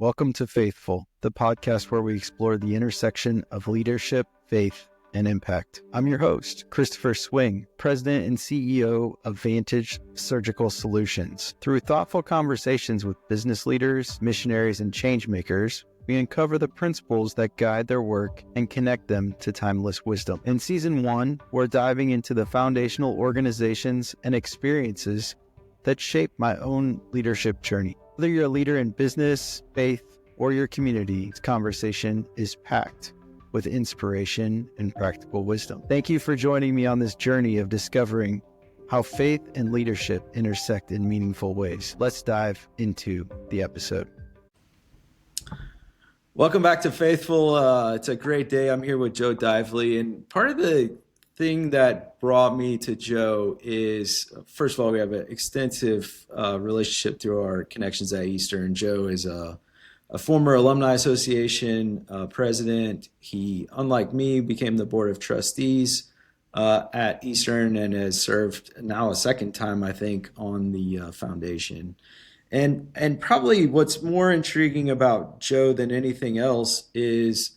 Welcome to Faithful, the podcast where we explore the intersection of leadership, faith, and impact. I'm your host, Christopher Swing, President and CEO of Vantage Surgical Solutions. Through thoughtful conversations with business leaders, missionaries, and changemakers, we uncover the principles that guide their work and connect them to timeless wisdom. In Season 1, we're diving into the foundational organizations and experiences that shape my own leadership journey. Whether you're a leader in business, faith, or your community, this conversation is packed with inspiration and practical wisdom. Thank you for joining me on this journey of discovering how faith and leadership intersect in meaningful ways. Let's dive into the episode. Welcome back to Faithful. It's a great day. I'm here with Joe Dively, and part of the thing that brought me to Joe is, first of all, we have an extensive relationship through our connections at Eastern. Joe is a former Alumni Association president. He, unlike me, became the board of trustees at Eastern and has served now a second time, I think, on the foundation. And probably what's more intriguing about Joe than anything else is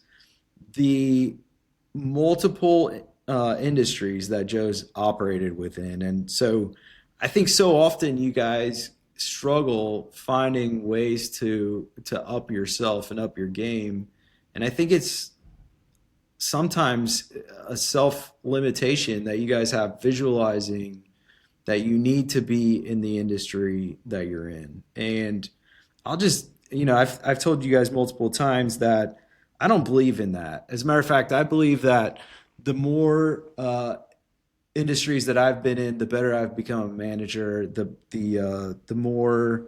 the multiple industries that Joe's operated within. And so I think so often you guys struggle finding ways to up yourself and up your game. And I think it's sometimes a self-limitation that you guys have visualizing that you need to be in the industry that you're in. And I'll just, I've told you guys multiple times that I don't believe in that. As a matter of fact, I believe that the more industries that I've been in, the better I've become a manager, the more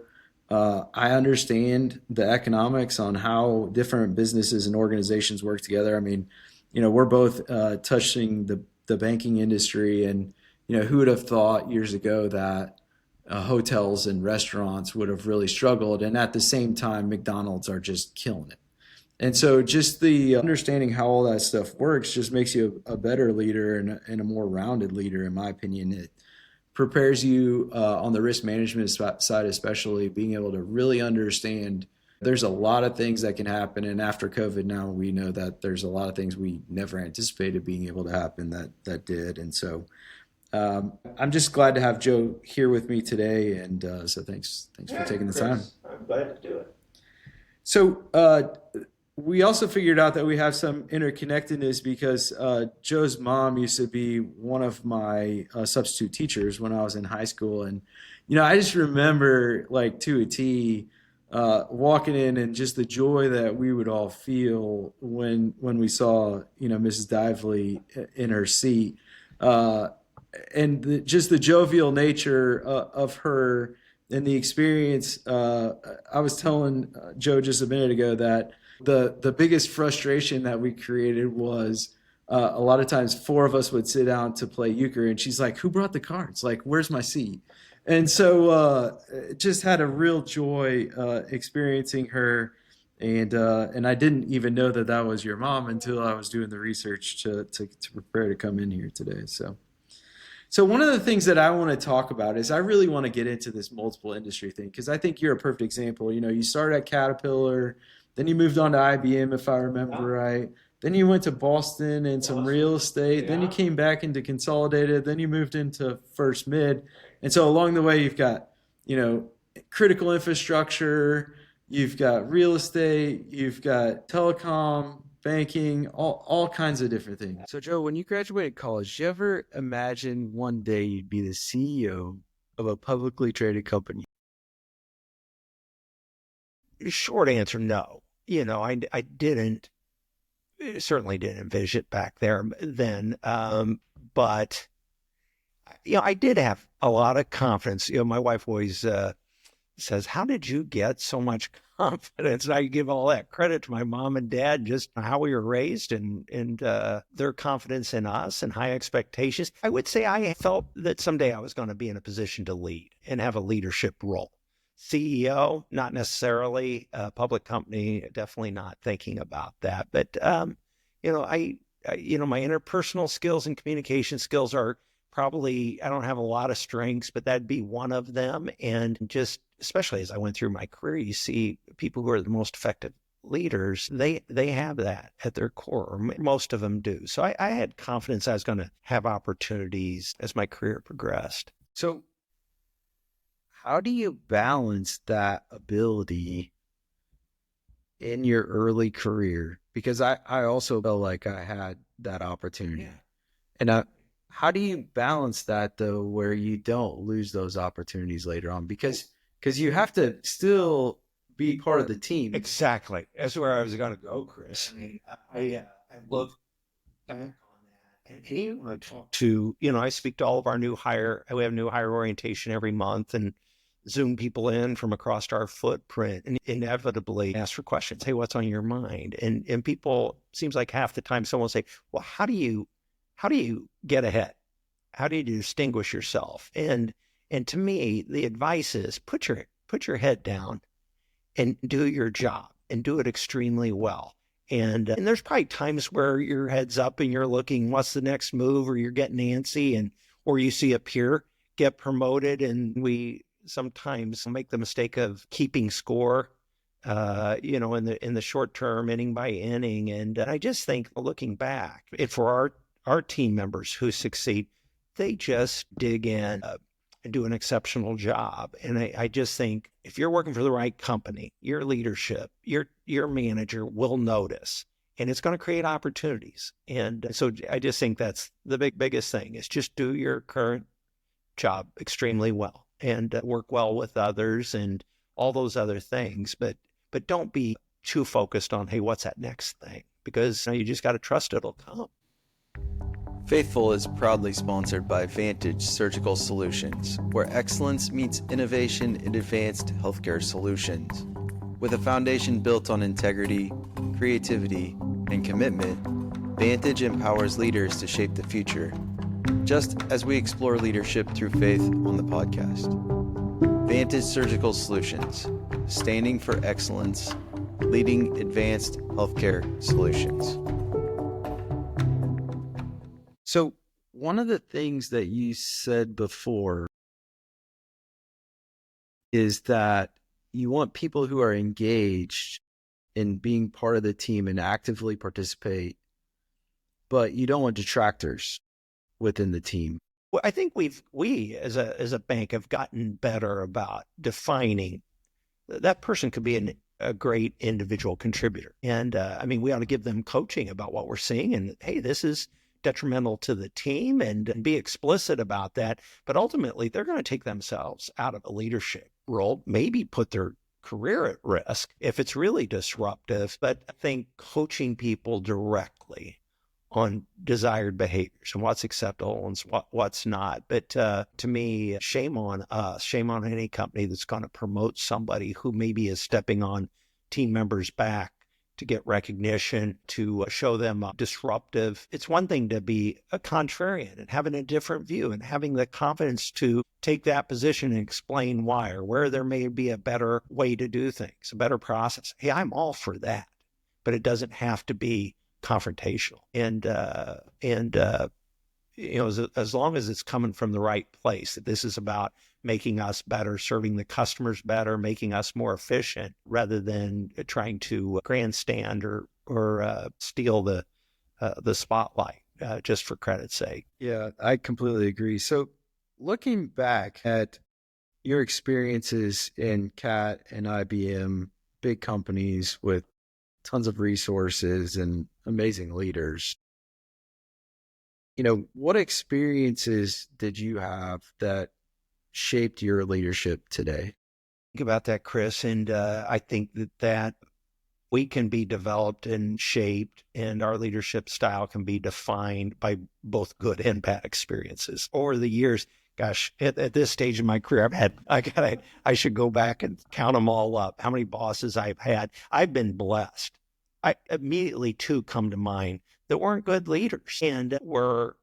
I understand the economics on how different businesses and organizations work together. I mean, we're both touching the banking industry, and who would have thought years ago that hotels and restaurants would have really struggled, and at the same time, McDonald's are just killing it. And so just the understanding how all that stuff works just makes you a better leader and a more rounded leader, in my opinion. It prepares you on the risk management side, especially being able to really understand there's a lot of things that can happen. And after COVID now, we know that there's a lot of things we never anticipated being able to happen that did. And so I'm just glad to have Joe here with me today. And so thanks for taking the time. I'm glad to do it. So we also figured out that we have some interconnectedness because Joe's mom used to be one of my substitute teachers when I was in high school. And, I just remember, like, to a T, walking in and just the joy that we would all feel when we saw, Mrs. Dively in her seat. And just the jovial nature of her and the experience. I was telling Joe just a minute ago that the biggest frustration that we created was a lot of times four of us would sit down to play euchre, and she's like, "Who brought the cards? Like, where's my seat?" And so just had a real joy experiencing her. And I didn't even know that was your mom until I was doing the research to prepare to come in here today. So one of the things that I want to talk about is I really want to get into this multiple industry thing, because I think you're a perfect example. You started at Caterpillar, then you moved on to IBM, if I remember right. Then you went to Boston and some real estate. Yeah. Then you came back into Consolidated. Then you moved into First Mid. And so along the way, you've got, critical infrastructure, you've got real estate, you've got telecom, banking, all kinds of different things. So, Joe, when you graduated college, did you ever imagine one day you'd be the CEO of a publicly traded company? Short answer, no. I didn't, certainly didn't envision it back then. But, I did have a lot of confidence. My wife always says, "How did you get so much confidence?" And I give all that credit to my mom and dad, just how we were raised and their confidence in us and high expectations. I would say I felt that someday I was going to be in a position to lead and have a leadership role. CEO, not necessarily. A public company, definitely not thinking about that. But, my interpersonal skills and communication skills are probably, I don't have a lot of strengths, but that'd be one of them. And just, especially as I went through my career, you see people who are the most effective leaders, they have that at their core. Most of them do. So I had confidence I was going to have opportunities as my career progressed. So how do you balance that ability in your early career? Because I also felt like I had that opportunity. Yeah. And how do you balance that, though, where you don't lose those opportunities later on? Because you have to still be part of the team. Exactly. That's where I was going to go, Chris. I look back on that. And even I talk to, I speak to all of our we have new hire orientation every month and Zoom people in from across our footprint and inevitably ask for questions. Hey, what's on your mind? And people, seems like half the time someone will say, well, how do you get ahead? How do you distinguish yourself? And to me, the advice is put your head down and do your job and do it extremely well. And there's probably times where your head's up and you're looking, what's the next move, or you're getting antsy, or you see a peer get promoted, and we sometimes make the mistake of keeping score, in the short term, inning by inning. And I just think, looking back, for our team members who succeed, they just dig in and do an exceptional job. And I just think if you're working for the right company, your leadership, your manager will notice, and it's going to create opportunities. And so I just think that's the biggest thing, is just do your current job extremely well and work well with others and all those other things. But don't be too focused on, hey, what's that next thing? Because you just got to trust it'll come. Faithful is proudly sponsored by Vantage Surgical Solutions, where excellence meets innovation in advanced healthcare solutions. With a foundation built on integrity, creativity, and commitment, Vantage empowers leaders to shape the future, just as we explore leadership through faith on the podcast. Vantage Surgical Solutions, standing for excellence, leading advanced healthcare solutions. So one of the things that you said before is that you want people who are engaged in being part of the team and actively participate, but you don't want detractors within the team. Well, I think we as a bank have gotten better about defining that person could be a great individual contributor. And we ought to give them coaching about what we're seeing. And hey, this is detrimental to the team, and be explicit about that. But ultimately, they're going to take themselves out of a leadership role, maybe put their career at risk if it's really disruptive. But I think coaching people directly on desired behaviors and what's acceptable and what's not. But to me, shame on us, shame on any company that's going to promote somebody who maybe is stepping on team members' back to get recognition, to show them disruptive. It's one thing to be a contrarian and having a different view and having the confidence to take that position and explain why, or where there may be a better way to do things, a better process. Hey, I'm all for that, but it doesn't have to be confrontational. And as long as it's coming from the right place, that this is about making us better, serving the customers better, making us more efficient, rather than trying to grandstand or steal the spotlight just for credit's sake. Yeah, I completely agree. So looking back at your experiences in CAT and IBM, big companies with tons of resources and amazing leaders, what experiences did you have that shaped your leadership today? Think about that, Chris. And I think that we can be developed and shaped, and our leadership style can be defined by both good and bad experiences over the years. Gosh, at this stage in my career, I should go back and count them all up, how many bosses I've had. I've been blessed. Immediately two come to mind that weren't good leaders and were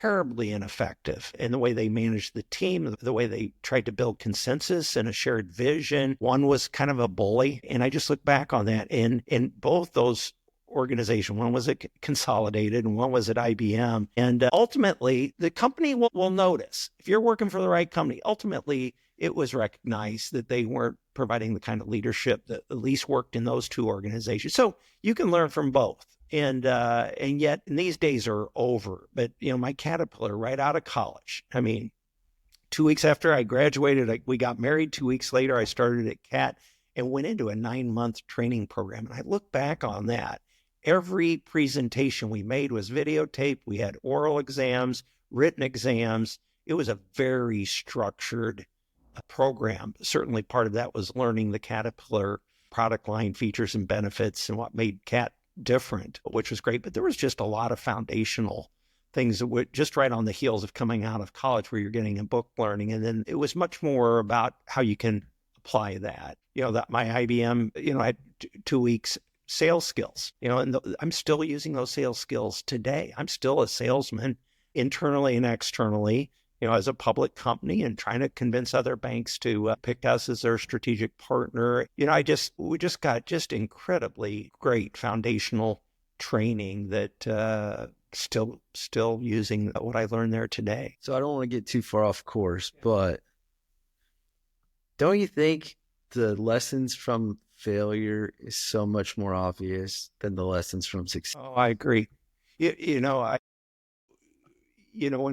terribly ineffective in the way they managed the team, the way they tried to build consensus and a shared vision. One was kind of a bully. And I just look back on that, and both those organization. One was at Consolidated and one was at IBM. And ultimately, the company will notice if you're working for the right company. Ultimately, it was recognized that they weren't providing the kind of leadership that at least worked in those two organizations. So you can learn from both. And yet, and these days are over. But, my Caterpillar right out of college, 2 weeks after I graduated, we got married. 2 weeks later, I started at Cat and went into a 9-month training program. And I look back on that. Every presentation we made was videotaped. We had oral exams, written exams. It was a very structured program. Certainly part of that was learning the Caterpillar product line features and benefits and what made Cat different, which was great. But there was just a lot of foundational things that were just right on the heels of coming out of college where you're getting a book learning. And then it was much more about how you can apply that. That my IBM, I had 2 weeks sales skills, and I'm still using those sales skills today. I'm still a salesman internally and externally, as a public company and trying to convince other banks to pick us as their strategic partner. We just got just incredibly great foundational training that still using what I learned there today. So I don't want to get too far off course, but don't you think the lessons from failure is so much more obvious than the lessons from success? Oh, I agree. When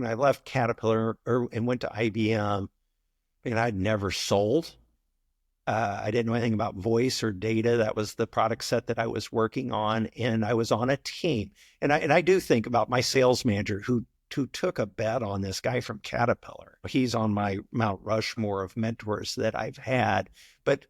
I left Caterpillar and went to IBM, I'd never sold. I didn't know anything about voice or data. That was the product set that I was working on, and I was on a team. And I do think about my sales manager who took a bet on this guy from Caterpillar. He's on my Mount Rushmore of mentors that I've had. But,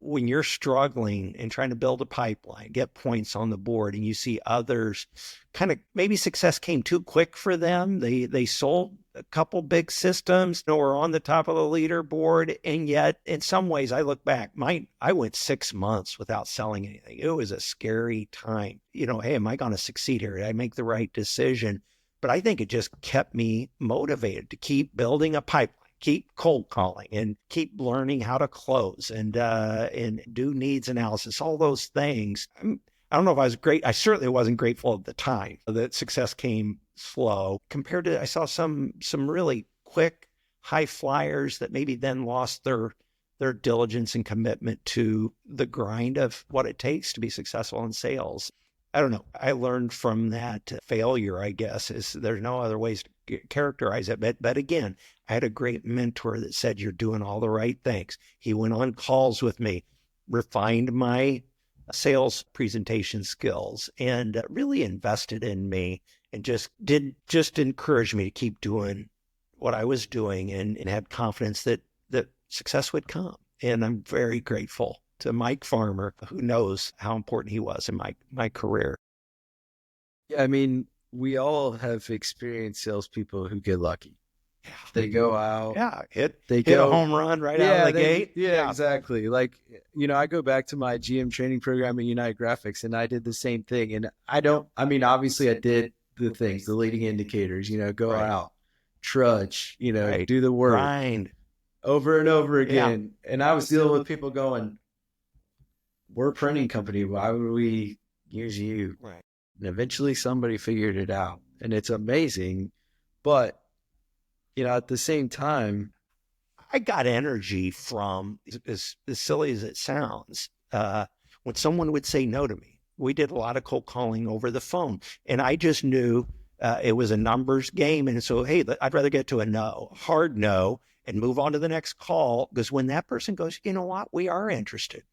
when you're struggling and trying to build a pipeline, get points on the board, and you see others kind of, maybe success came too quick for them. They sold a couple big systems, were on the top of the leaderboard. And yet, in some ways, I look back, I went 6 months without selling anything. It was a scary time. Hey, am I going to succeed here? Did I make the right decision? But I think it just kept me motivated to keep building a pipeline, keep cold calling, and keep learning how to close and do needs analysis, all those things. I don't know if I was great. I certainly wasn't grateful at the time that success came slow compared to, I saw some really quick high flyers that maybe then lost their diligence and commitment to the grind of what it takes to be successful in sales. I don't know. I learned from that failure, I guess, there's no other ways to characterize it. But again, I had a great mentor that said, you're doing all the right things. He went on calls with me, refined my sales presentation skills, and really invested in me and just encourage me to keep doing what I was doing and had confidence that success would come. And I'm very grateful to Mike Farmer, who knows how important he was in my career. Yeah, we all have experienced salespeople who get lucky. Yeah. They go out. Yeah, hit a home run right out of the gate. Yeah, exactly. I go back to my GM training program at United Graphics, and I did the same thing. And obviously I did the things, the leading indicators, go out, trudge, do the work. Grind. Over and over again. Yeah. And I was dealing with people going, we're a printing company. Why would we use you? Right. And eventually somebody figured it out. And it's amazing. But, at the same time, I got energy from, as silly as it sounds, when someone would say no to me. We did a lot of cold calling over the phone. And I just knew it was a numbers game. And so, hey, I'd rather get to a no, hard no, and move on to the next call. Because when that person goes, you know what, we are interested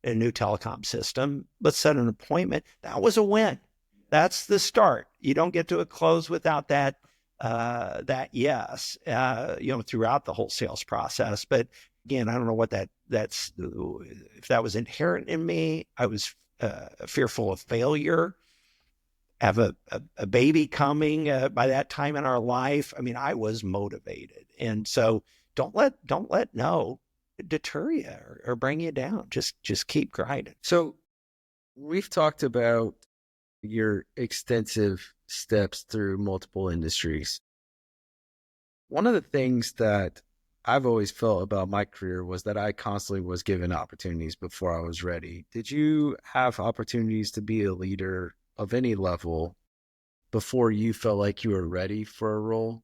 in a new telecom system, let's set an appointment. That was a win. That's the start. You don't get to a close without that yes, throughout the whole sales process. But again, I don't know what that's, if that was inherent in me. I was fearful of failure, have a baby coming by that time in our life. I was motivated. And so don't let no deter you or bring you down. Just keep grinding. So we've talked about your extensive steps through multiple industries. One of the things that I've always felt about my career was that I constantly was given opportunities before I was ready. Did you have opportunities to be a leader of any level before you felt like you were ready for a role?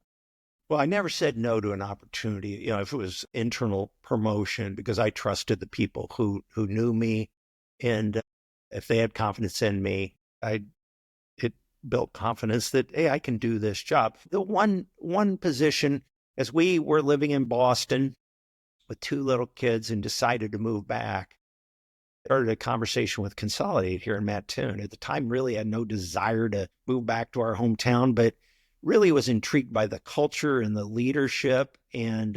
Well, I never said no to an opportunity, if it was internal promotion, because I trusted the people who knew me. And if they had confidence in me, it built confidence that, hey, I can do this job. The one position, as we were living in Boston with two little kids and decided to move back, started a conversation with Consolidate here in Mattoon. At the time, really had no desire to move back to our hometown, but really was intrigued by the culture and the leadership. And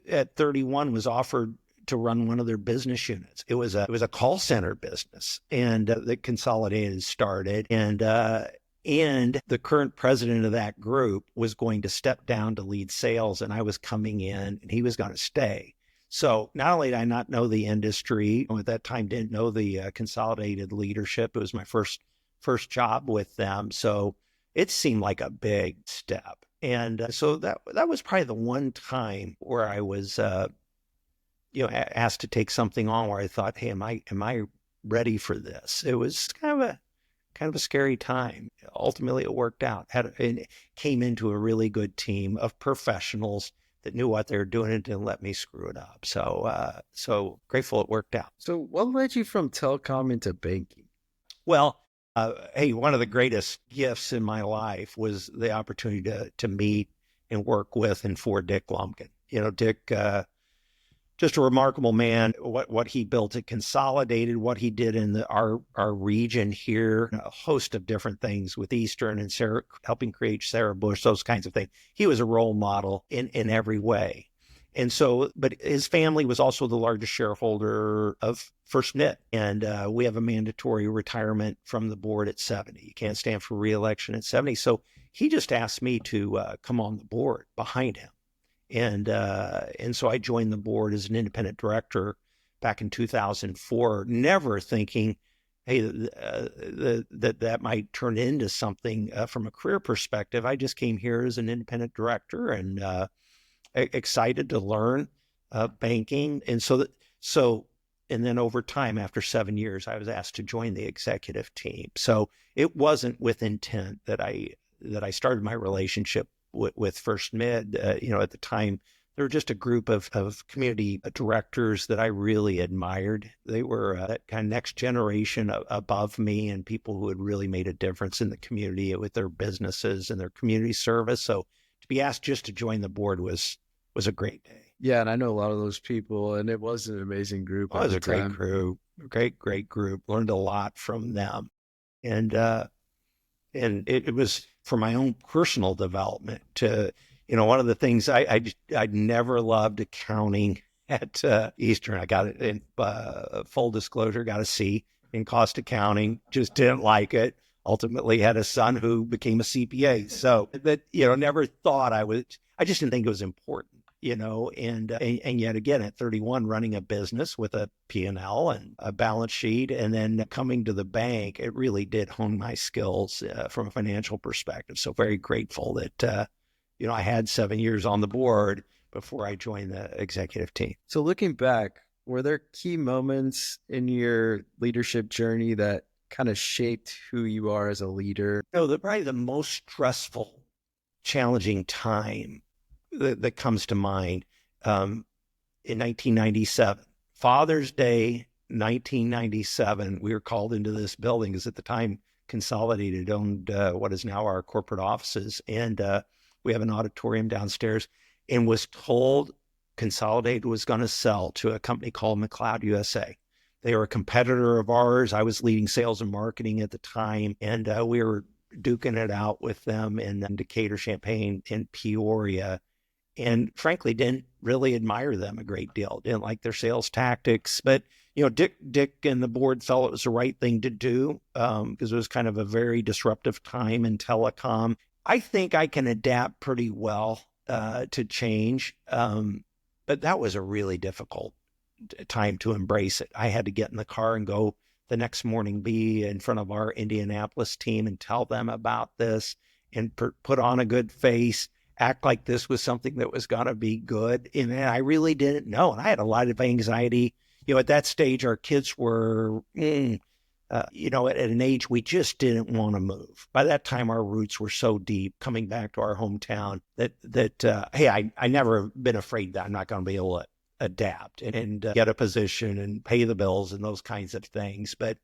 at 31 was offered to run one of their business units. It was a call center business, and that Consolidated started. And the current president of that group was going to step down to lead sales, and I was coming in, and he was going to stay. So not only did I not know the industry, at that time didn't know the Consolidated leadership. It was my first job with them. So it seemed like a big step. And so that was probably the one time where I was, asked to take something on where I thought, hey, am I ready for this? It was kind of a scary time. Ultimately, it worked out. It came into a really good team of professionals that knew what they were doing and didn't let me screw it up. So grateful it worked out. So what led you from telecom into banking? Well, hey, one of the greatest gifts in my life was the opportunity to meet and work with and for Dick Lumpkin. Dick, just a remarkable man. What he built at Consolidated, what he did in our region here, a host of different things with Eastern and Sarah, helping create Sarah Bush, those kinds of things. He was a role model in every way. And so, but his family was also the largest shareholder of First Knit. And we have a mandatory retirement from the board at 70. You can't stand for re-election at 70. So he just asked me to come on the board behind him. And so I joined the board as an independent director back in 2004, never thinking, hey, that might turn into something from a career perspective. I just came here as an independent director and excited to learn banking. And and then over time, after 7 years, I was asked to join the executive team. So it wasn't with intent that I started my relationship with First Mid. At the time, there were just a group of community directors that I really admired. They were that kind of next generation above me, and people who had really made a difference in the community with their businesses and their community service. So to be asked just to join the board was a great day. Yeah, and I know a lot of those people, and it was an amazing group. It was a great group, great group. Learned a lot from them, and it was for my own personal development. To one of the things I'd never loved accounting at Eastern. I got it in full disclosure, got a C in cost accounting. Just didn't like it. Ultimately, had a son who became a CPA. So that never thought I would. I just didn't think it was important. And yet again, at 31, running a business with a P&L and a balance sheet, and then coming to the bank, it really did hone my skills from a financial perspective. So very grateful that, I had 7 years on the board before I joined the executive team. So looking back, were there key moments in your leadership journey that kind of shaped who you are as a leader? Probably the most stressful, challenging time that comes to mind in 1997, Father's Day, 1997. We were called into this building because at the time Consolidated owned what is now our corporate offices, and we have an auditorium downstairs, and was told Consolidated was going to sell to a company called McLeod USA. They were a competitor of ours. I was leading sales and marketing at the time, and we were duking it out with them in Decatur, Champaign, in Peoria. And frankly, didn't really admire them a great deal. Didn't like their sales tactics. But, Dick and the board felt it was the right thing to do because it was kind of a very disruptive time in telecom. I think I can adapt pretty well to change. But that was a really difficult time to embrace it. I had to get in the car and go the next morning, be in front of our Indianapolis team and tell them about this and put on a good face, act like this was something that was going to be good. And I really didn't know. And I had a lot of anxiety. At that stage, our kids were, at an age we just didn't want to move. By that time, our roots were so deep coming back to our hometown that hey, I never been afraid that I'm not going to be able to adapt and get a position and pay the bills and those kinds of things. But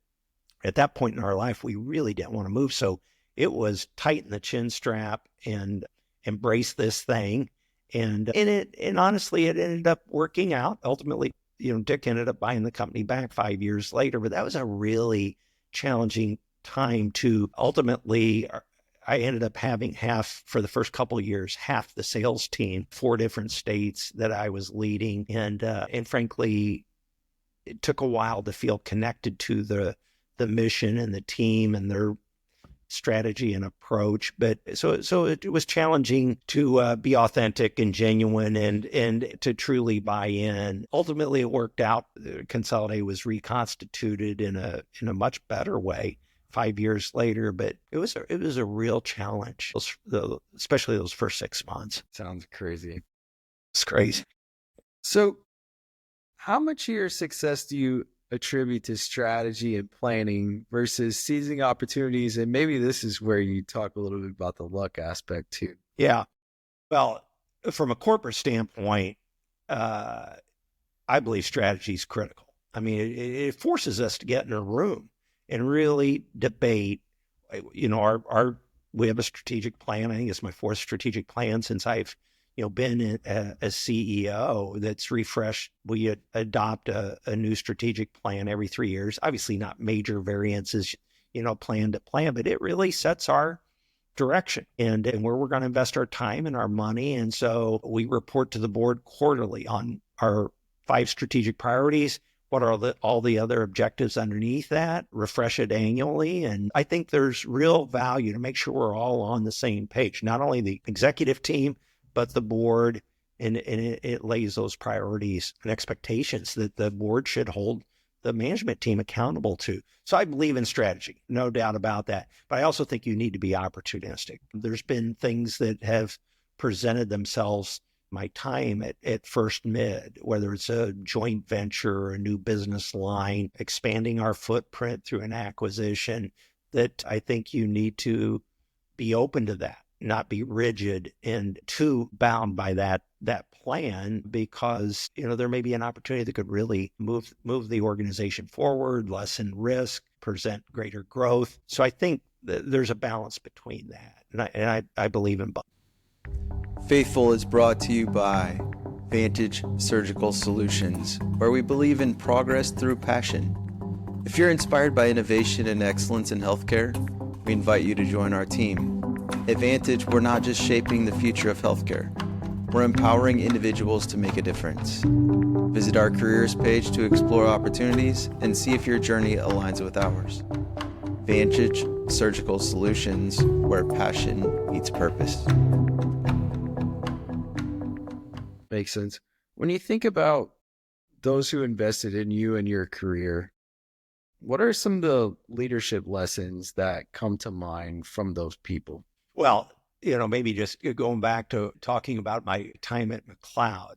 at that point in our life, we really didn't want to move. So it was tighten the chin strap and embrace this thing. And honestly, it ended up working out. Ultimately, Dick ended up buying the company back 5 years later, but that was a really challenging time to ultimately, I ended up having for the first couple of years, half the sales team, 4 different states that I was leading. And frankly, it took a while to feel connected to the mission and the team and their strategy and approach. But so it was challenging to be authentic and genuine and to truly buy in. Ultimately, it worked out. Consolidate was reconstituted in a much better way 5 years later, but it was a real challenge, especially those first 6 months. Sounds crazy. It's crazy. So how much of your success do you attribute to strategy and planning versus seizing opportunities? And maybe this is where you talk a little bit about the luck aspect too. Yeah. Well, from a corporate standpoint, I believe strategy is critical. I mean, it forces us to get in a room and really debate. We have a strategic plan. I think it's my 4th strategic plan since I've been a CEO that's refreshed. We adopt a new strategic plan every 3 years. Obviously not major variances, plan to plan, but it really sets our direction and where we're going to invest our time and our money. And so we report to the board quarterly on our 5 strategic priorities. What are all the other objectives underneath that? Refresh it annually. And I think there's real value to make sure we're all on the same page, not only the executive team, but the board, and it lays those priorities and expectations that the board should hold the management team accountable to. So I believe in strategy, no doubt about that. But I also think you need to be opportunistic. There's been things that have presented themselves my time at First Mid, whether it's a joint venture or a new business line, expanding our footprint through an acquisition, that I think you need to be open to that, not be rigid and too bound by that plan, because there may be an opportunity that could really move the organization forward, lessen risk, present greater growth. So I think that there's a balance between that, and I believe in both. Faithful is brought to you by Vantage Surgical Solutions, where we believe in progress through passion. If you're inspired by innovation and excellence in healthcare, we invite you to join our team. At Vantage, we're not just shaping the future of healthcare, we're empowering individuals to make a difference. Visit our careers page to explore opportunities and see if your journey aligns with ours. Vantage Surgical Solutions, where passion meets purpose. Makes sense. When you think about those who invested in you and your career, what are some of the leadership lessons that come to mind from those people? Well, maybe just going back to talking about my time at McLeod,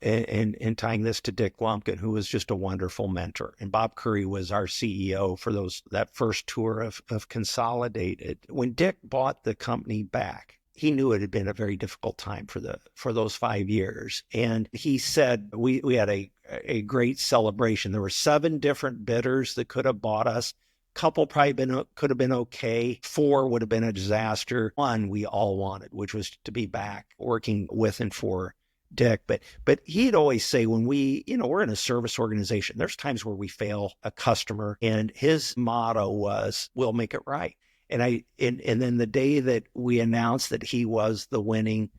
and tying this to Dick Lumpkin, who was just a wonderful mentor. And Bob Curry was our CEO for that first tour of Consolidated. When Dick bought the company back, he knew it had been a very difficult time for those 5 years. And he said, we had a great celebration. There were 7 different bidders that could have bought us. Couple probably could have been okay. 4 would have been a disaster. 1 we all wanted, which was to be back working with and for Dick. But he'd always say, when we're in a service organization, there's times where we fail a customer, and his motto was, we'll make it right. And then the day that we announced that he was the winning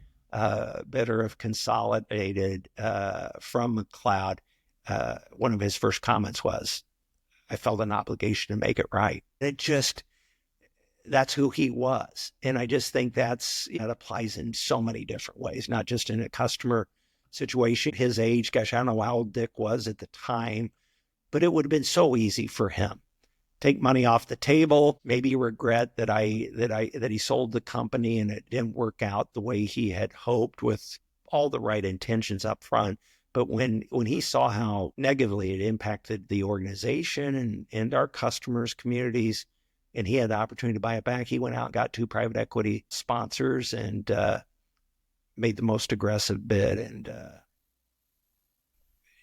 bidder of Consolidated from McLeod, one of his first comments was, I felt an obligation to make it right. That's who he was. And I just think that applies in so many different ways, not just in a customer situation. His age, gosh, I don't know how old Dick was at the time, but it would have been so easy for him take money off the table, maybe regret that he sold the company and it didn't work out the way he had hoped with all the right intentions up front. But when he saw how negatively it impacted the organization and our customers, communities, and he had the opportunity to buy it back, he went out and got 2 private equity sponsors and made the most aggressive bid.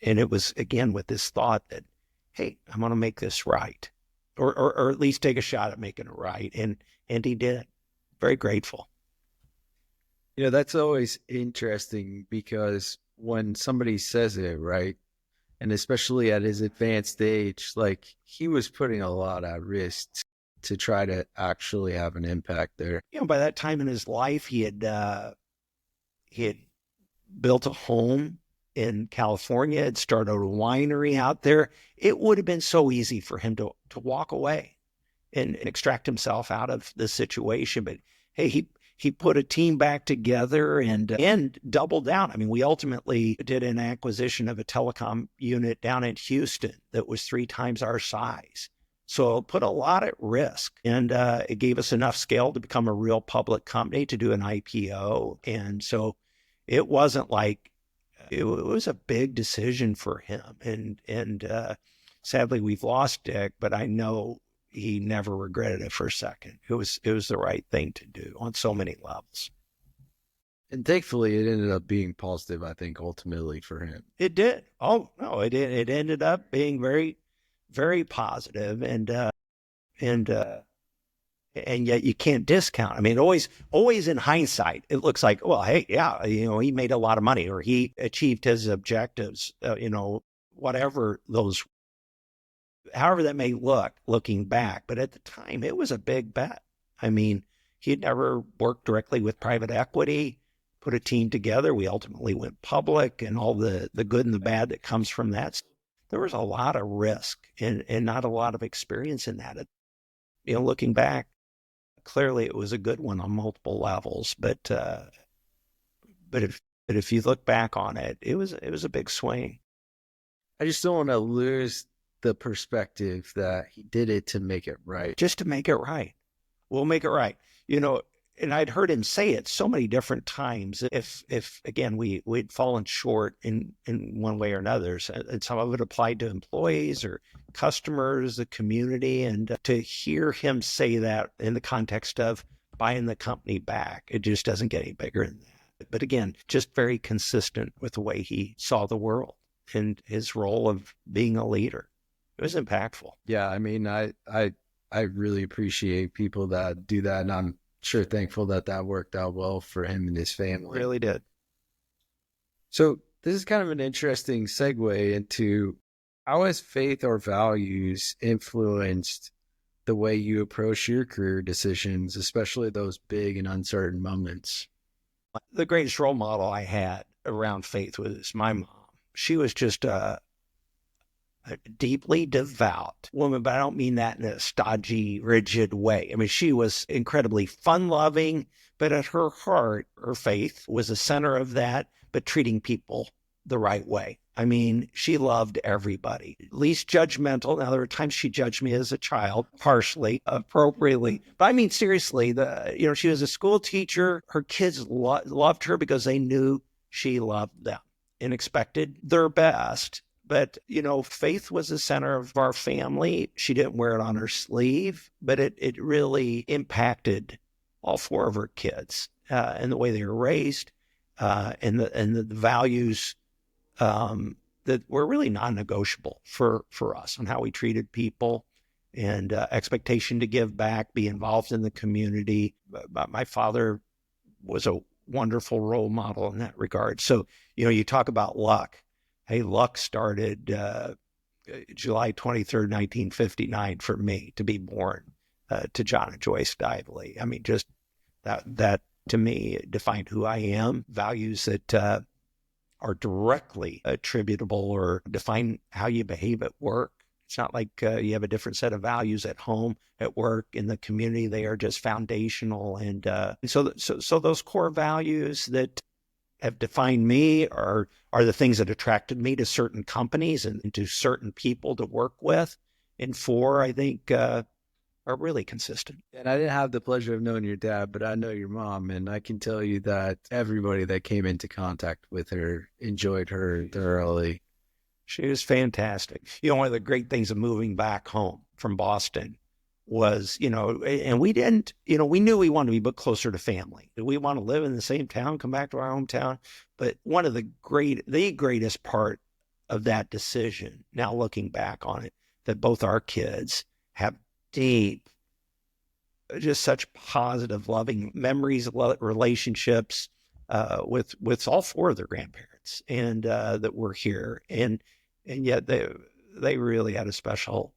And it was, again, with this thought that, hey, I'm going to make this right, or at least take a shot at making it right. And he did. Very grateful. That's always interesting because when somebody says it, right, and especially at his advanced age, like he was putting a lot at risk to try to actually have an impact there. By that time in his life, he had built a home in California, had started a winery out there. It would have been so easy for him to walk away and extract himself out of the situation. But hey, he put a team back together and doubled down. I mean, we ultimately did an acquisition of a telecom unit down in Houston that was 3 times our size. So it put a lot at risk, and it gave us enough scale to become a real public company, to do an IPO. And so it wasn't like, it was a big decision for him. And sadly, we've lost Dick, but I know he never regretted it for a second. It was the right thing to do on so many levels. And thankfully, it ended up being positive, I think, ultimately for him. It did. Oh, no, it ended up being very, very positive. And yet you can't discount. I mean, always in hindsight, it looks like, well, hey, yeah, he made a lot of money, or he achieved his objectives, whatever those, however that may look looking back. But at the time, it was a big bet. I mean, he had never worked directly with private equity, put a team together. We ultimately went public, and all the good and the bad that comes from that. There was a lot of risk and not a lot of experience in that. Looking back, clearly it was a good one on multiple levels. But if you look back on it, it was a big swing. I just don't want to lose the perspective that he did it to make it right. Just to make it right. We'll make it right. And I'd heard him say it so many different times. If again, we'd fallen short in one way or another, and some of it applied to employees or customers, the community, and to hear him say that in the context of buying the company back, it just doesn't get any bigger than that. But again, just very consistent with the way he saw the world and his role of being a leader. It was impactful. Yeah, I mean, I really appreciate people that do that, and I'm sure thankful that worked out well for him and his family. Really did. So this is kind of an interesting segue into how has faith or values influenced the way you approach your career decisions, especially those big and uncertain moments? The greatest role model I had around faith was my mom. She was just a deeply devout woman, but I don't mean that in a stodgy, rigid way. I mean, she was incredibly fun-loving, but at her heart, her faith was the center of that, but treating people the right way. I mean, she loved everybody, least judgmental. Now, there were times she judged me as a child, harshly, appropriately. But I mean, seriously, she was a school teacher. Her kids loved her because they knew she loved them and expected their best. But, faith was the center of our family. She didn't wear it on her sleeve, but it really impacted all 4 of her kids and the way they were raised and the values that were really non-negotiable for us on how we treated people and expectation to give back, be involved in the community. My father was a wonderful role model in that regard. So, you talk about luck. Hey, luck started July 23rd, 1959 for me to be born to John and Joyce Dively. I mean, just that to me defined who I am, values that are directly attributable or define how you behave at work. It's not like you have a different set of values at home, at work, in the community. They are just foundational. And so those core values that have defined me are the things that attracted me to certain companies and to certain people to work with. and 4, I think, are really consistent. And I didn't have the pleasure of knowing your dad, but I know your mom, and I can tell you that everybody that came into contact with her enjoyed her thoroughly. She was fantastic. One of the great things of moving back home from Boston was, and we didn't, we knew we wanted to be closer to family. Did we want to live in the same town, come back to our hometown? But one of the greatest part of that decision, now looking back on it, that both our kids have deep, just such positive, loving memories, relationships with all 4 of their grandparents, and that were here, and yet they really had a special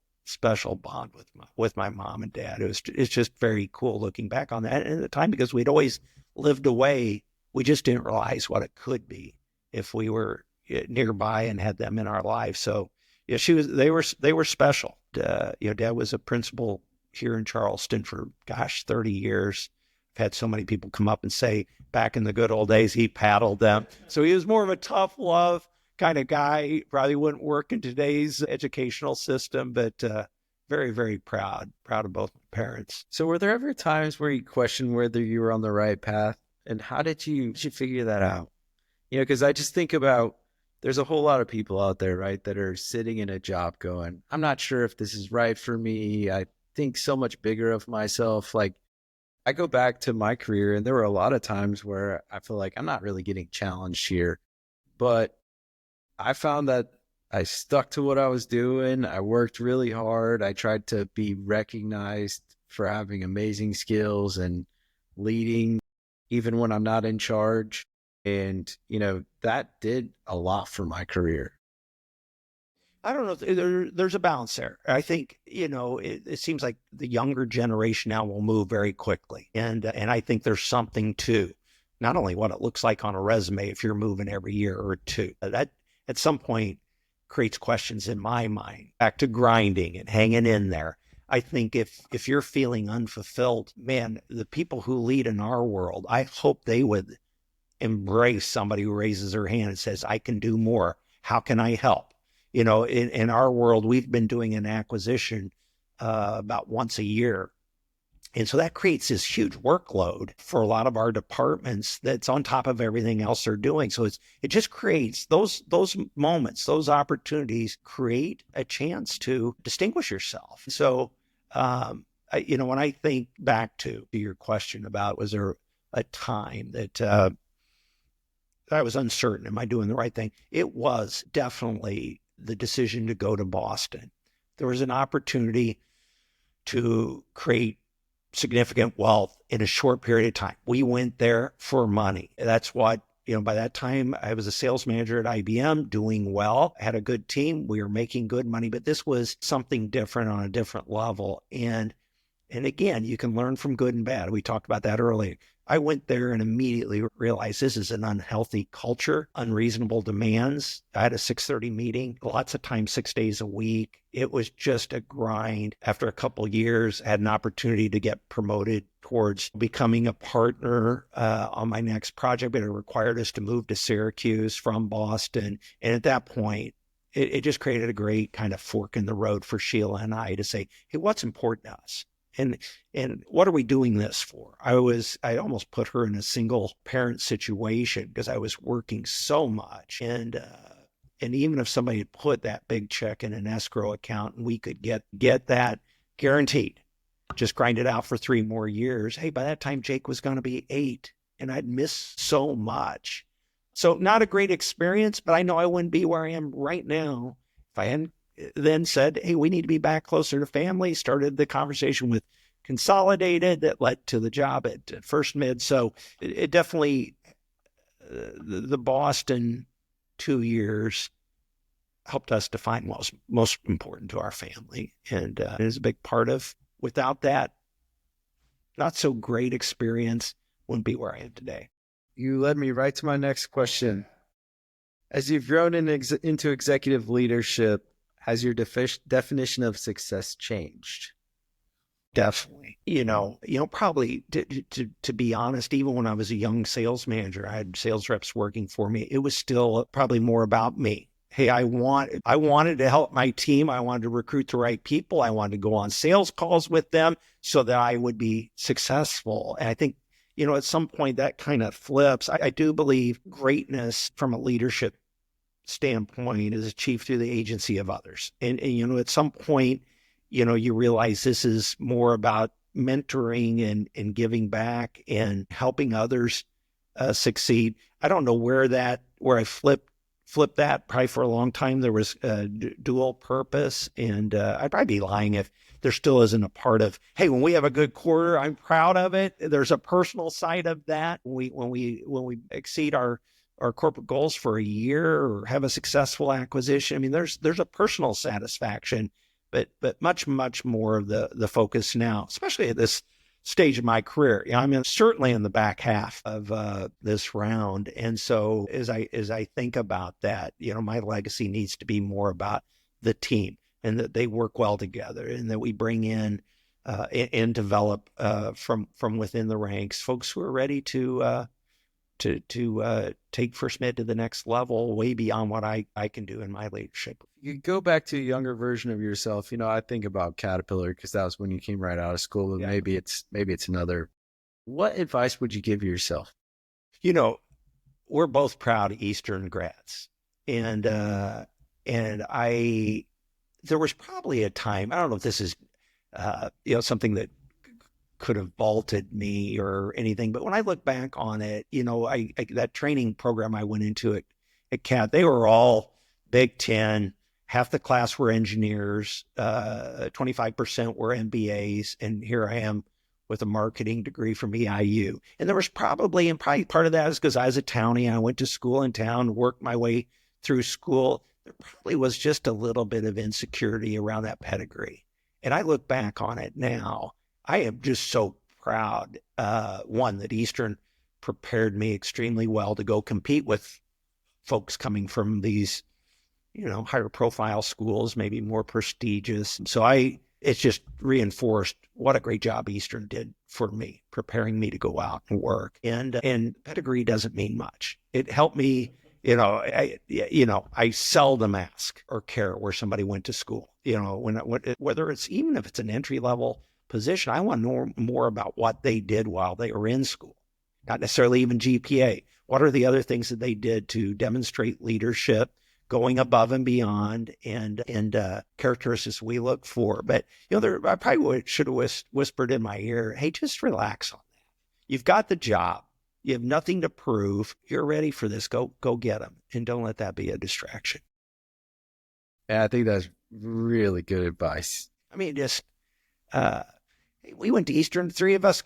bond with my mom and dad. It's just very cool looking back on that. And at the time, because we'd always lived away, we just didn't realize what it could be if we were nearby and had them in our lives. So yeah, they were special. Dad was a principal here in Charleston for 30 years. I've had so many people come up and say back in the good old days he paddled them. So he was more of a tough love kind of guy. Probably wouldn't work in today's educational system, but very, very proud of both my parents. So were there ever times where you questioned whether you were on the right path? And how did you figure that out? Because I just think about, there's a whole lot of people out there, right, that are sitting in a job going, I'm not sure if this is right for me. I think so much bigger of myself. Like, I go back to my career, and there were a lot of times where I feel like I'm not really getting challenged here. But I found that I stuck to what I was doing. I worked really hard. I tried to be recognized for having amazing skills and leading, even when I'm not in charge. And, that did a lot for my career. I don't know. There's a balance there. I think, it seems like the younger generation now will move very quickly. And I think there's something to not only what it looks like on a resume if you're moving every year or 2. That at some point creates questions in my mind. Back to grinding and hanging in there. I think if you're feeling unfulfilled, man, the people who lead in our world, I hope they would embrace somebody who raises their hand and says, I can do more. How can I help? In our world, we've been doing an acquisition about once a year. And so that creates this huge workload for a lot of our departments that's on top of everything else they're doing. So it just creates those moments, those opportunities create a chance to distinguish yourself. So, when I think back to your question about, was there a time that I was uncertain, am I doing the right thing? It was definitely the decision to go to Boston. There was an opportunity to create significant wealth in a short period of time. We went there for money. That's what, by that time I was a sales manager at IBM, doing well, had a good team. We were making good money, but this was something different on a different level. And again, you can learn from good and bad. We talked about that earlier. I went there and immediately realized this is an unhealthy culture, unreasonable demands. I had a 6:30 meeting, lots of times 6 days a week. It was just a grind. After a couple of years, I had an opportunity to get promoted towards becoming a partner on my next project, but it required us to move to Syracuse from Boston. And at that point, it just created a great kind of fork in the road for Sheila and I to say, hey, what's important to us? And what are we doing this for? I almost put her in a single parent situation because I was working so much. And even if somebody had put that big check in an escrow account and we could get that guaranteed, just grind it out for 3 more years. Hey, by that time, Jake was going to be 8 and I'd missed so much. So not a great experience, but I know I wouldn't be where I am right now if I hadn't then said, hey, we need to be back closer to family, started the conversation with Consolidated that led to the job at First Mid. So it definitely, the Boston 2 years helped us define what was most important to our family. And it is a big part of, without that, not so great experience, wouldn't be where I am today. You led me right to my next question. As you've grown into executive leadership, has your definition of success changed? Definitely. Probably to be honest, even when I was a young sales manager, I had sales reps working for me. It was still probably more about me hey, I wanted to help my team. I wanted to recruit the right people. I wanted to go on sales calls with them so that I would be successful. And I think, at some point that kind of flips. I do believe greatness from a leadership standpoint is achieved through the agency of others. And at some point, you realize this is more about mentoring and giving back and helping others succeed. I don't know where I flipped that. Probably for a long time there was dual purpose, and I'd probably be lying if there still isn't a part of, hey, when we have a good quarter, I'm proud of it. There's a personal side of that. When we exceed our corporate goals for a year or have a successful acquisition, I mean, there's a personal satisfaction, but much more of the focus now, especially at this stage of my career. I'm certainly in the back half of this round. And so as I think about that, my legacy needs to be more about the team and that they work well together and that we bring in and develop from within the ranks folks who are ready to take First Med to the next level, way beyond what I can do in my leadership. You go back to a younger version of yourself. I think about Caterpillar because that was when you came right out of school. But yeah. Maybe it's another. What advice would you give yourself? We're both proud Eastern grads, and there was probably a time, I don't know if this is something that could have vaulted me or anything, but when I look back on it, I that training program I went into at CAT, they were all Big Ten. Half the class were engineers, 25% were MBAs, and here I am with a marketing degree from EIU. And there was probably part of that is because I was a townie. I went to school in town, worked my way through school. There probably was just a little bit of insecurity around that pedigree. And I look back on it now, I am just so proud, one, that Eastern prepared me extremely well to go compete with folks coming from these, higher profile schools, maybe more prestigious. So it's just reinforced what a great job Eastern did for me, preparing me to go out and work. And pedigree doesn't mean much. It helped me, I seldom ask or care where somebody went to school. Whether it's, even if it's an entry level position, I want to know more about what they did while they were in school, not necessarily even GPA. What are the other things that they did to demonstrate leadership, going above and beyond, and characteristics we look for? But I probably should have whispered in my ear, hey, just relax on that. You've got the job. You have nothing to prove. You're ready for this. Go get them, and don't let that be a distraction. Yeah, I think that's really good advice. I mean, just we went to Eastern. Three of us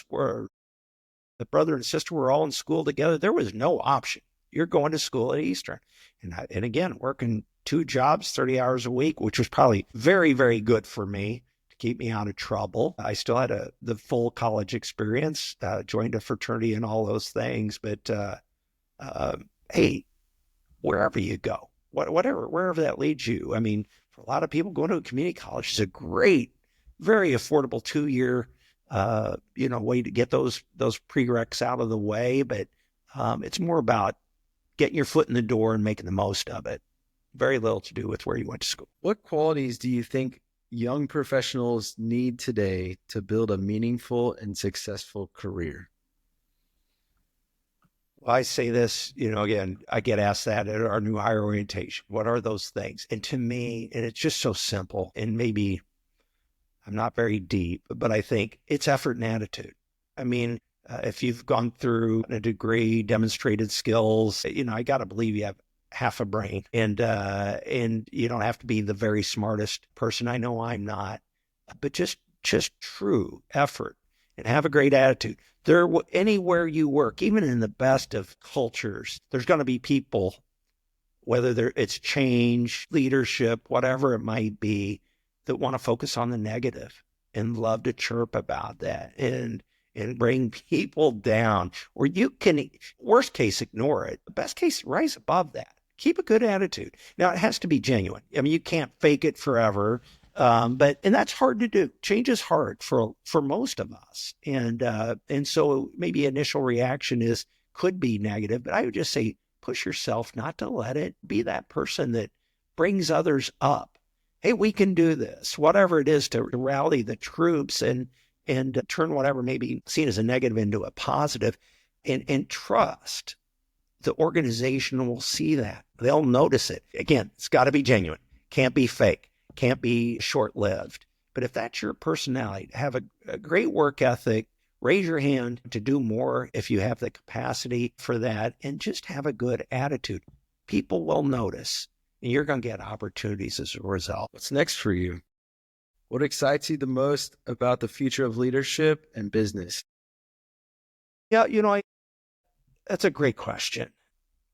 were, the brother and sister were all in school together. There was no option. You're going to school at Eastern. And again, working 2 jobs, 30 hours a week, which was probably very, very good for me to keep me out of trouble. I still had the full college experience, joined a fraternity and all those things. But hey, wherever you go, wherever that leads you. I mean, for a lot of people, going to a community college is a great, very affordable 2-year, way to get those prereqs out of the way. But it's more about getting your foot in the door and making the most of it. Very little to do with where you went to school. What qualities do you think young professionals need today to build a meaningful and successful career? Well, I say this, again, I get asked that at our new hire orientation. What are those things? And to me, and it's just so simple, and maybe I'm not very deep, but I think it's effort and attitude. I mean, if you've gone through a degree, demonstrated skills, I got to believe you have half a brain, and you don't have to be the very smartest person. I know I'm not, but just true effort and have a great attitude. Anywhere you work, even in the best of cultures, there's going to be people, whether it's change, leadership, whatever it might be, that want to focus on the negative and love to chirp about that and bring people down. Or you can, worst case, ignore it. The best case, rise above that. Keep a good attitude. Now, it has to be genuine. I mean, you can't fake it forever. And that's hard to do. Change is hard for most of us. And so maybe initial reaction could be negative, but I would just say push yourself not to let it be that person that brings others up. Hey, we can do this, whatever it is, to rally the troops and turn whatever may be seen as a negative into a positive, and trust the organization will see that. They'll notice it. Again, it's got to be genuine. Can't be fake. Can't be short-lived. But if that's your personality, have a great work ethic, raise your hand to do more if you have the capacity for that, and just have a good attitude. People will notice, and you're going to get opportunities as a result. What's next for you? What excites you the most about the future of leadership and business? Yeah, that's a great question.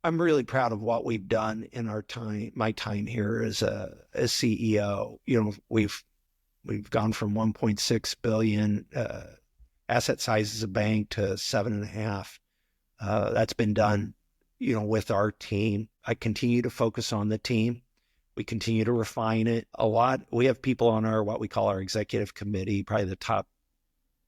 I'm really proud of what we've done in my time here as CEO. We've gone from 1.6 billion asset size as a bank to 7.5. That's been done, with our team. I continue to focus on the team. We continue to refine it a lot. We have people on what we call our executive committee, probably the top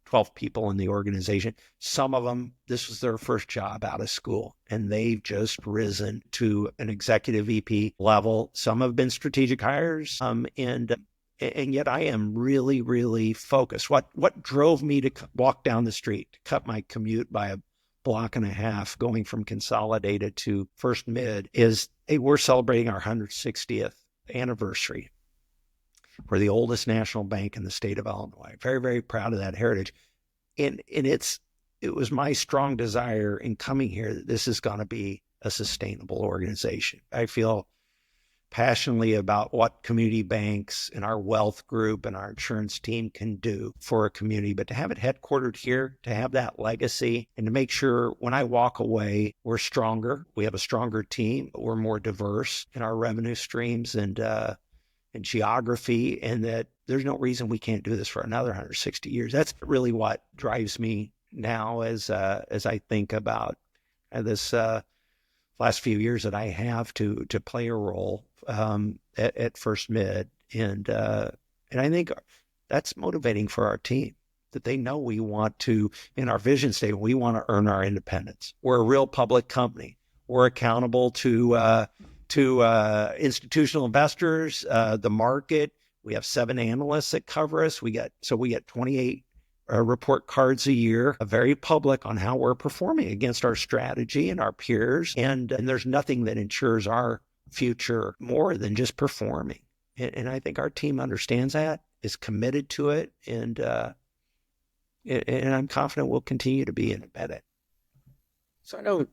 12 people in the organization. Some of them, this was their first job out of school, and they've just risen to an executive VP level. Some have been strategic hires, and yet I am really, really focused. What drove me to walk down the street, to cut my commute by a block and a half, going from Consolidated to First Mid, is, hey, we're celebrating our 160th anniversary. We're the oldest national bank in the state of Illinois. Very, very proud of that heritage. And it was my strong desire in coming here that this is going to be a sustainable organization. I feel passionately about what community banks and our wealth group and our insurance team can do for a community, but to have it headquartered here, to have that legacy, and to make sure when I walk away, we're stronger. We have a stronger team. We're more diverse in our revenue streams and geography, and that there's no reason we can't do this for another 160 years. That's really what drives me now as I think about this last few years that I have to play a role at First Mid, and I think that's motivating for our team, that they know we want to, in our vision statement, we want to earn our independence. We're a real public company. We're accountable to institutional investors, the market. We have 7 analysts that cover us. We get 28 report cards a year, very public on how we're performing against our strategy and our peers. And there's nothing that ensures our future more than just performing. And I think our team understands that, is committed to it, and I'm confident we'll continue to be independent. So I know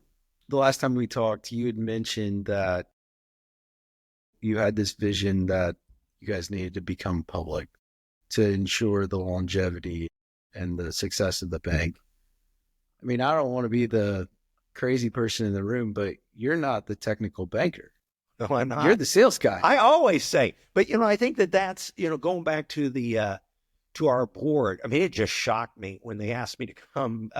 the last time we talked, you had mentioned that you had this vision that you guys needed to become public to ensure the longevity and the success of the bank. I mean, I don't want to be the crazy person in the room, but you're not the technical banker. No, I'm not. You're the sales guy. I always say, but I think that's going back to to our board. I mean, it just shocked me when they asked me to come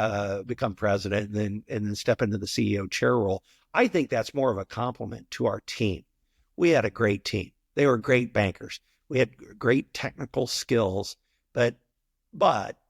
become president and then step into the CEO chair role. I think that's more of a compliment to our team. We had a great team. They were great bankers. We had great technical skills, but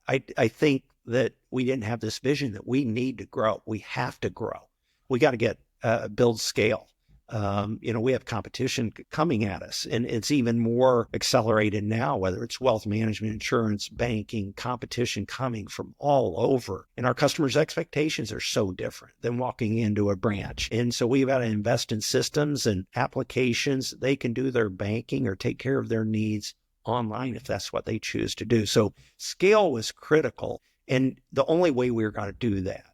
I think that we didn't have this vision that we need to grow. We have to grow. We got to build scale. We have competition coming at us, and it's even more accelerated now, whether it's wealth management, insurance, banking, competition coming from all over. And our customers' expectations are so different than walking into a branch. And so we've got to invest in systems and applications. They can do their banking or take care of their needs online if that's what they choose to do. So scale was critical. And the only way we were going to do that,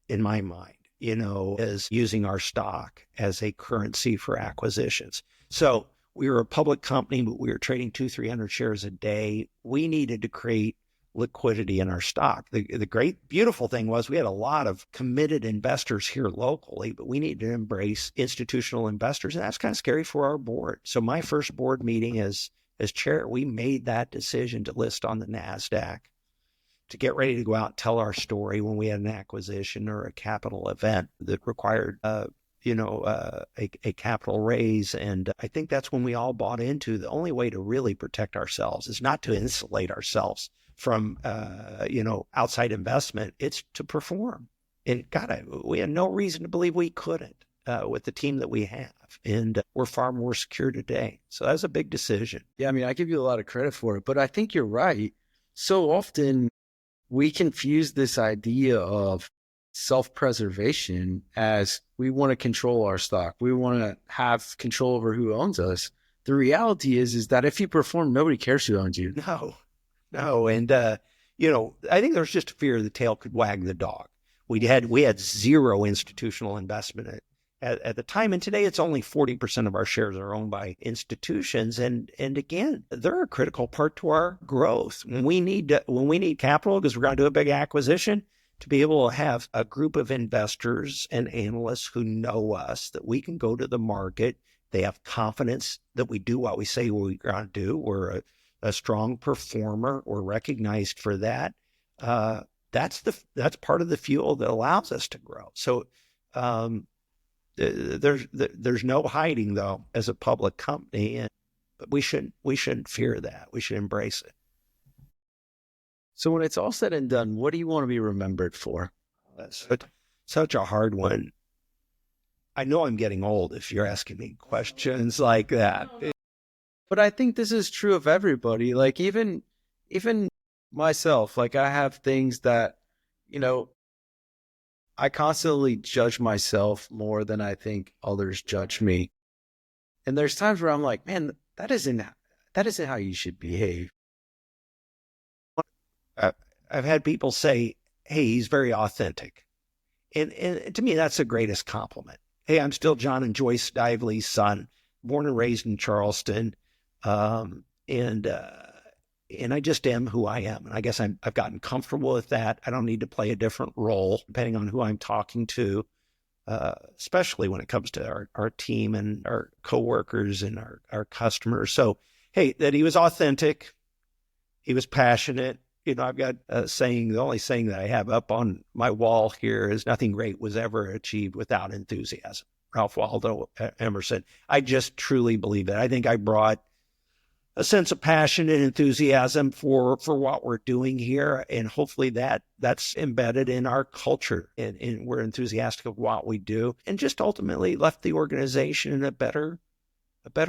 in my mind, is using our stock as a currency for acquisitions. So we were a public company, but we were trading 200-300 shares a day. We needed to create liquidity in our stock. The great, beautiful thing was we had a lot of committed investors here locally, but we needed to embrace institutional investors, and that's kind of scary for our board. So my first board meeting as chair, we made that decision to list on the NASDAQ, to get ready to go out and tell our story when we had an acquisition or a capital event that required, a capital raise. And I think that's when we all bought into the only way to really protect ourselves is not to insulate ourselves from, outside investment. It's to perform. And God, we had no reason to believe we couldn't. with the team that we have. And we're far more secure today. So that's a big decision. Yeah, I mean, I give you a lot of credit for it, but I think you're right. So often we confuse this idea of self-preservation as we want to control our stock. We want to have control over who owns us. The reality is that if you perform, nobody cares who owns you. No. And, I think there's just a fear the tail could wag the dog. We had zero institutional investment at the time. And today it's only 40% of our shares are owned by institutions. And again, they're a critical part to our growth. When we need capital, because we're going to do a big acquisition, to be able to have a group of investors and analysts who know us, that we can go to the market. They have confidence that we do what we say we're going to do. We're a strong performer. We're recognized for that. That's part of the fuel that allows us to grow. So there's no hiding, though, as a public company, but we shouldn't fear that. We should embrace it. So when it's all said and done, what do you want to be remembered for? That's such a hard one. I know I'm getting old if you're asking me questions like that. But I think this is true of everybody. Like even myself, like I have things that, I constantly judge myself more than I think others judge me. And there's times where I'm like, man, that isn't how you should behave. I've had people say, hey, he's very authentic. And to me, that's the greatest compliment. Hey, I'm still John and Joyce Dively's son, born and raised in Charleston. And I just am who I am. And I guess I've gotten comfortable with that. I don't need to play a different role depending on who I'm talking to, especially when it comes to our team and our coworkers and our customers. So, hey, that he was authentic. He was passionate. I've got a saying, the only saying that I have up on my wall here is nothing great was ever achieved without enthusiasm. Ralph Waldo Emerson. I just truly believe that. I think I brought a sense of passion and enthusiasm for what we're doing here. And hopefully that's embedded in our culture and we're enthusiastic of what we do, and just ultimately left the organization in a better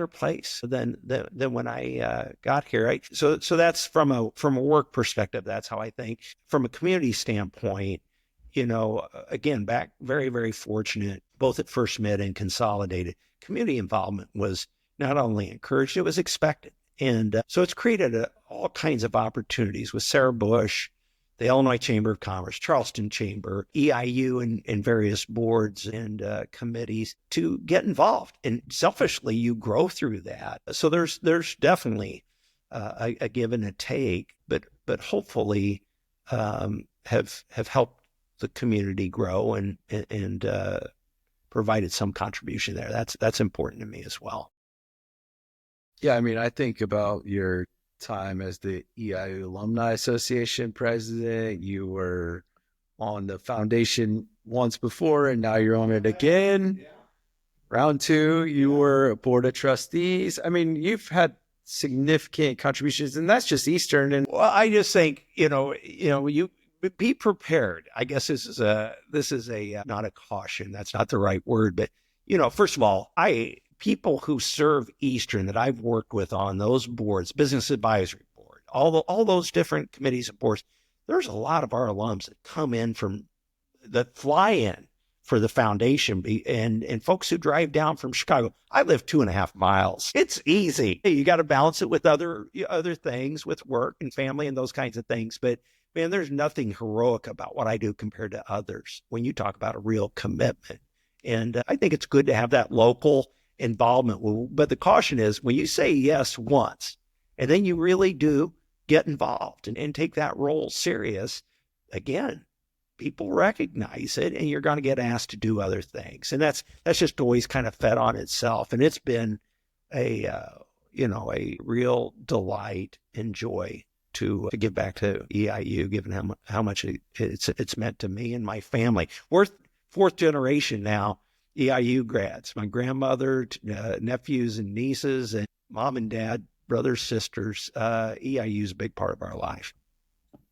place than when I got here. So that's from a work perspective. That's how I think. From a community standpoint, again, back very, very fortunate, both at First Mid and Consolidated. Community involvement was not only encouraged, it was expected. And so it's created all kinds of opportunities with Sarah Bush, the Illinois Chamber of Commerce, Charleston Chamber, EIU, and various boards and committees to get involved. And selfishly, you grow through that. So there's definitely a give and a take, but hopefully have helped the community grow and provided some contribution there. That's important to me as well. Yeah, I mean, I think about your time as the EIU Alumni Association president. You were on the foundation once before, and now you're on it again. Yeah. Round two, you were a board of trustees. I mean, you've had significant contributions, and that's just Eastern. And well, I just think you be prepared. I guess this is a not a caution. That's not the right word, but first of all, people who serve Eastern that I've worked with on those boards, Business Advisory Board, all those different committees and boards, there's a lot of our alums that come in that fly in for the foundation and folks who drive down from Chicago. I live 2.5 miles. It's easy. You got to balance it with other things, with work and family and those kinds of things. But man, there's nothing heroic about what I do compared to others when you talk about a real commitment. And I think it's good to have that local involvement. But the caution is when you say yes once, and then you really do get involved and take that role serious, again, people recognize it and you're going to get asked to do other things. And that's just always kind of fed on itself. And it's been a real delight and joy to give back to EIU, given how much it's meant to me and my family. We're fourth generation now EIU grads. My grandmother, nephews and nieces, and mom and dad, brothers, sisters. EIU is a big part of our life.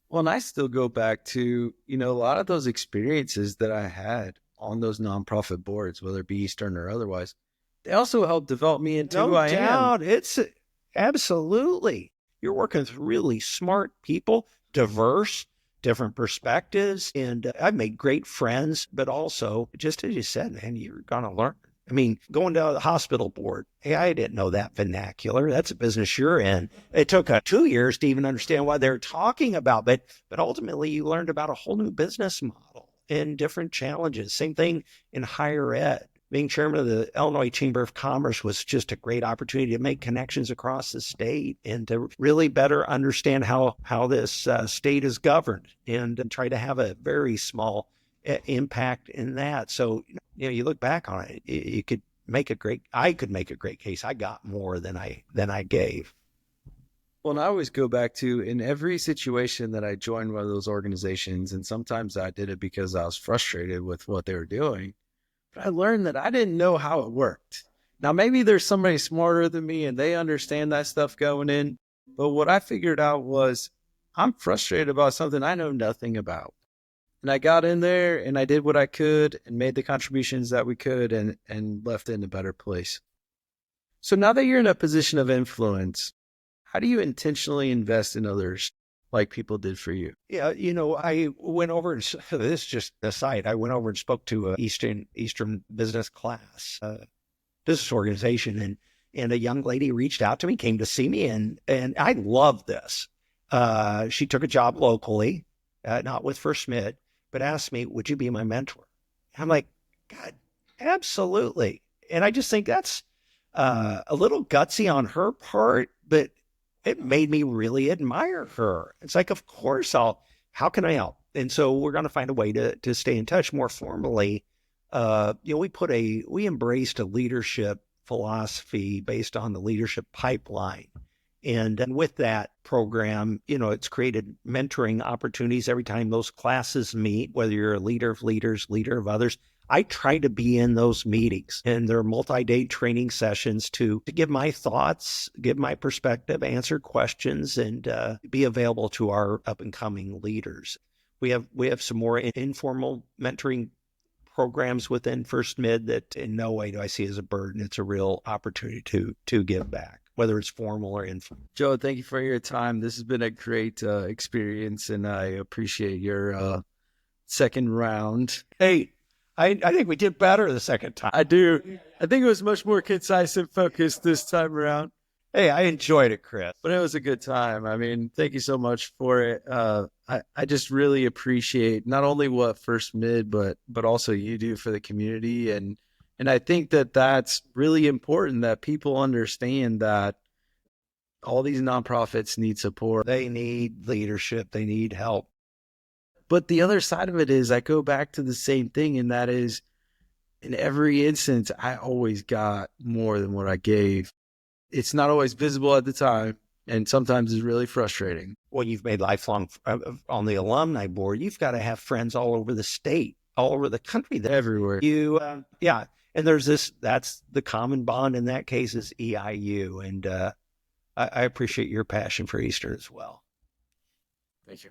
Well, and I still go back to, a lot of those experiences that I had on those nonprofit boards, whether it be Eastern or otherwise, they also help develop me into who No I am. doubt. It's absolutely. You're working with really smart people, diverse, different perspectives. And I've made great friends, but also, just as you said, man, you're going to learn. I mean, going to the hospital board, hey, I didn't know that vernacular. That's a business you're in. It took 2 years to even understand what they're talking about, but ultimately you learned about a whole new business model and different challenges. Same thing in higher ed. Being chairman of the Illinois Chamber of Commerce was just a great opportunity to make connections across the state and to really better understand how this state is governed and try to have a very small impact in that. So, you look back on it, I could make a great case. I got more than I gave. Well, and I always go back to, in every situation that I joined one of those organizations, and sometimes I did it because I was frustrated with what they were doing, but I learned that I didn't know how it worked. Now, maybe there's somebody smarter than me and they understand that stuff going in, but what I figured out was I'm frustrated about something I know nothing about. And I got in there and I did what I could and made the contributions that we could and left it in a better place. So now that you're in a position of influence, how do you intentionally invest in others like people did for you? Yeah, I went over, and this is just an aside, I went over and spoke to Eastern business class, business organization, and a young lady reached out to me, came to see me, and I love this. She took a job locally, not with First Mid, but asked me, would you be my mentor? I'm like, God, absolutely. And I just think that's a little gutsy on her part, but it made me really admire her. It's like, of course, how can I help? And so we're going to find a way to stay in touch more formally. We embraced a leadership philosophy based on the leadership pipeline. And with that program, it's created mentoring opportunities every time those classes meet, whether you're a leader of leaders, leader of others. I try to be in those meetings, and they're multi-day training sessions to give my thoughts, give my perspective, answer questions, and be available to our up-and-coming leaders. We have some more informal mentoring programs within First Mid that in no way do I see as a burden. It's a real opportunity to give back, whether it's formal or informal. Joe, thank you for your time. This has been a great experience, and I appreciate your second round. Hey, I think we did better the second time. I do. I think it was much more concise and focused this time around. Hey, I enjoyed it, Chris. But it was a good time. I mean, thank you so much for it. I just really appreciate not only what First Mid, but also you do for the community. And I think that that's really important, that people understand that all these nonprofits need support. They need leadership. They need help. But the other side of it is I go back to the same thing, and that is in every instance, I always got more than what I gave. It's not always visible at the time, and sometimes it's really frustrating. Well, you've made lifelong on the alumni board. You've got to have friends all over the state, all over the country. Everywhere. Yeah. And there's that's the common bond in that case is EIU. And I appreciate your passion for Eastern as well. Thank you.